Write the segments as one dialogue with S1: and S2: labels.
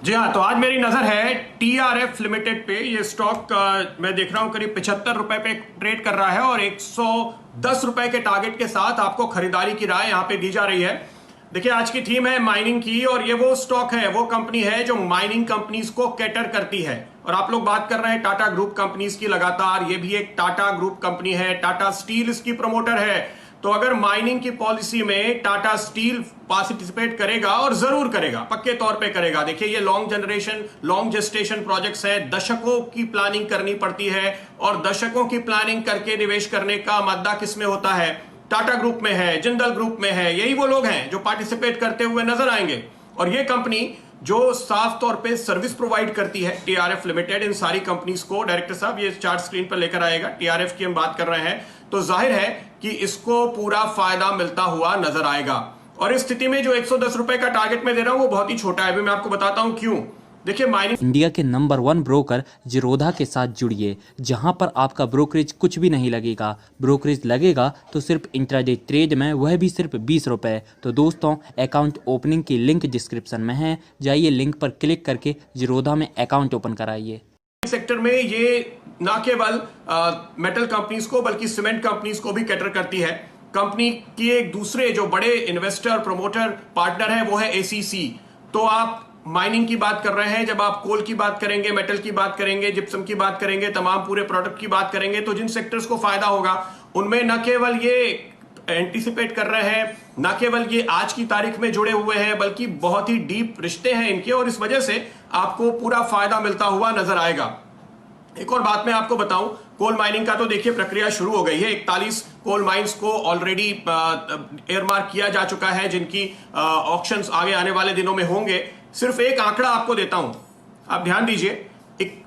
S1: जी हाँ, तो आज मेरी नजर है टीआरएफ लिमिटेड पे। ये स्टॉक मैं देख रहा हूँ करीब 75 रुपए पे ट्रेड कर रहा है और 110 रुपए के टारगेट के साथ आपको खरीदारी की राय यहाँ पे दी जा रही है। देखिए, आज की थीम है माइनिंग की और ये वो स्टॉक है, वो कंपनी है जो माइनिंग कंपनीज को कैटर करती है। और आप लोग बात कर रहे हैं टाटा ग्रुप कंपनीज की लगातार, ये भी एक टाटा ग्रुप कंपनी है, टाटा स्टील इसकी प्रमोटर है। तो अगर माइनिंग की पॉलिसी में टाटा स्टील पार्टिसिपेट करेगा, और जरूर करेगा, पक्के तौर पे करेगा। देखिए, ये लॉन्ग जेस्टेशन प्रोजेक्ट्स है, दशकों की प्लानिंग करनी पड़ती है और दशकों की प्लानिंग करके निवेश करने का मादा किसमें होता है? टाटा ग्रुप में है, जिंदल ग्रुप में है। यही वो लोग हैं जो पार्टिसिपेट करते हुए नजर आएंगे। और ये कंपनी जो साफ तौर पे सर्विस प्रोवाइड करती है, टीआरएफ लिमिटेड, इन सारी कंपनीज को। डायरेक्टर साहब ये चार्ट स्क्रीन पर लेकर आएगा। टीआरएफ की हम बात कर रहे हैं, तो जाहिर है कि इसको पूरा फायदा मिलता हुआ नजर आएगा। और इस स्थिति में जो 110 रुपए का टारगेट मैं दे रहा हूं वो बहुत ही छोटा है। अभी मैं आपको बताता हूं क्यों। देखिए, माइनिंग
S2: इंडिया के नंबर 1 ब्रोकर जिरोधा के साथ जुड़िए, जहां पर आपका ब्रोकरेज कुछ भी नहीं लगेगा। ब्रोकरेज लगेगा तो सिर्फ इंट्राडे ट्रेड में, वह भी सिर्फ 20 रुपए। तो दोस्तों, अकाउंट ओपनिंग की लिंक डिस्क्रिप्शन में है, जाइए लिंक पर क्लिक करके जिरोधा में अकाउंट ओपन कराइए।
S1: सेक्टर में ये ना केवल मेटल कंपनीज को बल्कि सीमेंट कंपनीज को भी कैटर करती है। कंपनी की एक दूसरे जो बड़े इन्वेस्टर प्रमोटर पार्टनर है वो है एसीसी। तो आप माइनिंग की बात कर रहे हैं, जब आप कोल की बात करेंगे, मेटल की बात करेंगे, जिप्सम की बात करेंगे, तमाम पूरे प्रोडक्ट की बात करेंगे, तो जिन सेक्टर्स को फायदा होगा उनमें न केवल ये एंटिसिपेट कर रहे हैं, न केवल ये आज की तारीख में जुड़े हुए हैं, बल्कि बहुत ही डीप रिश्ते हैं इनके, और इस वजह से आपको पूरा फायदा मिलता हुआ नजर आएगा। एक और बात मैं आपको बताऊं, कोल माइनिंग का तो देखिए प्रक्रिया शुरू हो गई है। 41 कोल माइंस को ऑलरेडी एयरमार्क किया जा चुका है, जिनकी ऑक्शंस आगे आने वाले दिनों में होंगे। सिर्फ एक आंकड़ा आपको देता हूं, आप ध्यान दीजिए।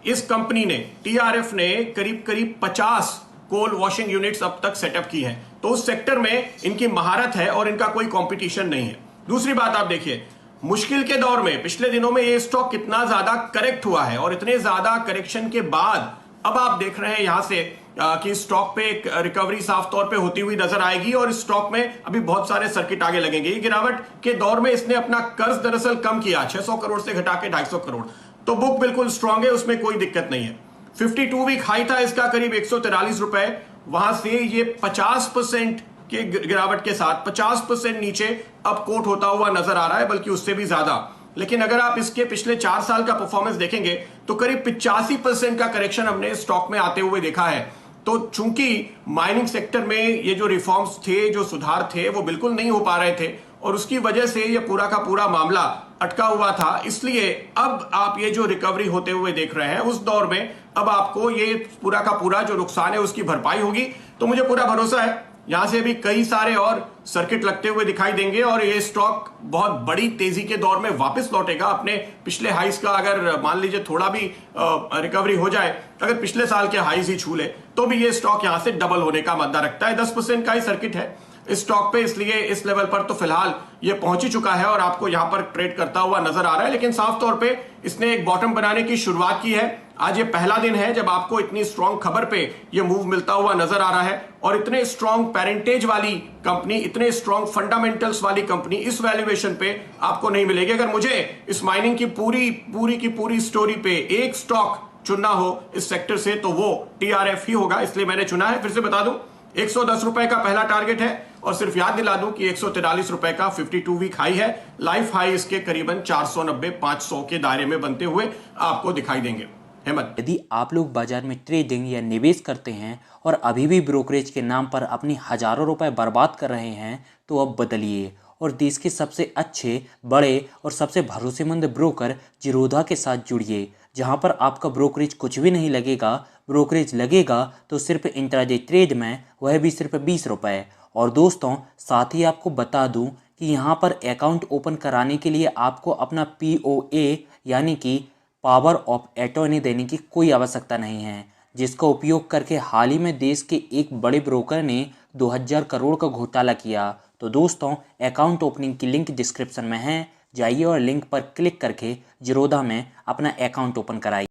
S1: इस कंपनी ने, टीआरएफ ने, करीब करीब 50 कोल वॉशिंग यूनिट्स अब तक सेटअप की हैं। तो उस सेक्टर में इनकी महारत है और इनका कोई कंपटीशन नहीं है। दूसरी बात आप देखिए, मुश्किल के दौर में पिछले दिनों में ये स्टॉक कितना ज्यादा करेक्ट हुआ है, और इतने ज्यादा करेक्शन के बाद अब आप देख रहे हैं यहां से कि स्टॉक पे एक रिकवरी साफ तौर पे होती हुई नजर आएगी, और इस स्टॉक में अभी बहुत सारे सर्किट आगे लगेंगे। ये गिरावट के दौर में इसने अपना कर्ज दरअसल कम किया, 600 करोड़ से घटा के 250 करोड़। तो बुक बिल्कुल स्ट्रांग है, उसमें कोई दिक्कत नहीं है। 52 वीक हाई था इसका करीब 143 रुपए, वहां से ये 50% के गिरावट के साथ 50% नीचे अब कोट होता हुआ नजर आ रहा है, बल्कि उससे भी ज्यादा। लेकिन अगर आप इसके पिछले 4 साल का परफॉर्मेंस देखेंगे तो करीब 85% का करेक्शन हमने स्टॉक में आते हुए देखा है। तो चूंकि माइनिंग सेक्टर में ये जो रिफॉर्म्स थे, जो सुधार थे, वो बिल्कुल नहीं हो पा रहे थे, और उसकी वजह से ये पूरा का पूरा मामला अटका हुआ था। इसलिए अब आप ये जो रिकवरी होते हुए देख रहे हैं, उस दौर में अब आपको ये पूरा का पूरा जो नुकसान है उसकी भरपाई होगी। तो मुझे पूरा भरोसा है यहां से भी कई सारे और सर्किट लगते हुए दिखाई देंगे, और ये स्टॉक बहुत बड़ी तेजी के दौर में वापस लौटेगा अपने पिछले हाइस का। अगर मान लीजिए थोड़ा भी रिकवरी हो जाए, अगर पिछले साल के हाइस ही छू ले, तो भी ये स्टॉक यहां से डबल होने का मादा रखता है। 10% का ही सर्किट है इस स्टॉक पे, इसलिए इस लेवल पर तो फिलहाल ये पहुंच ही चुका है और आपको यहां पर ट्रेड करता हुआ नजर आ रहा है। लेकिन साफ तौर पे इसने एक बॉटम बनाने की शुरुआत की है। आज ये पहला दिन है जब आपको इतनी स्ट्रॉन्ग खबर पे ये मूव मिलता हुआ नजर आ रहा है, और इतने स्ट्रॉन्ग पेरेंटेज वाली कंपनी, इतने स्ट्रॉन्ग फंडामेंटल्स वाली कंपनी इस वैल्यूएशन पे आपको नहीं मिलेगी। अगर मुझे इस माइनिंग की पूरी स्टोरी पे एक स्टॉक चुनना हो इस सेक्टर से, तो वो टीआरएफ ही होगा, इसलिए मैंने चुना है। फिर से बता दूं, 110 रुपए का पहला टारगेट है, और सिर्फ याद दिला दूं कि 143 रुपए का 52 वीक हाई है। लाइफ हाई इसके करीबन 490-500 के दायरे में बनते हुए आपको दिखाई देंगे। हेमंत,
S2: यदि आप लोग बाजार में ट्रेडिंग या निवेश करते हैं और अभी भी ब्रोकरेज के नाम पर अपनी हजारों रुपए बर्बाद कर रहे हैं, तो अब बदलिए और देश के सबसे अच्छे, बड़े और सबसे भरोसेमंद ब्रोकर जिरोधा के साथ जुड़िए, जहां पर आपका ब्रोकरेज कुछ भी नहीं लगेगा। ब्रोकरेज लगेगा तो सिर्फ इंट्राडे ट्रेड में, वह भी सिर्फ 20 रुपए। और दोस्तों, साथ ही आपको बता दूं कि यहाँ पर अकाउंट ओपन कराने के लिए आपको अपना POA यानी कि पावर ऑफ अटॉर्नी देने की कोई आवश्यकता नहीं है, जिसका उपयोग करके हाल ही में देश के एक बड़े ब्रोकर ने 2000 करोड़ का घोटाला किया। तो दोस्तों, अकाउंट ओपनिंग की लिंक डिस्क्रिप्शन में है, जाइए और लिंक पर क्लिक करके जिरोधा में अपना अकाउंट ओपन कराइए।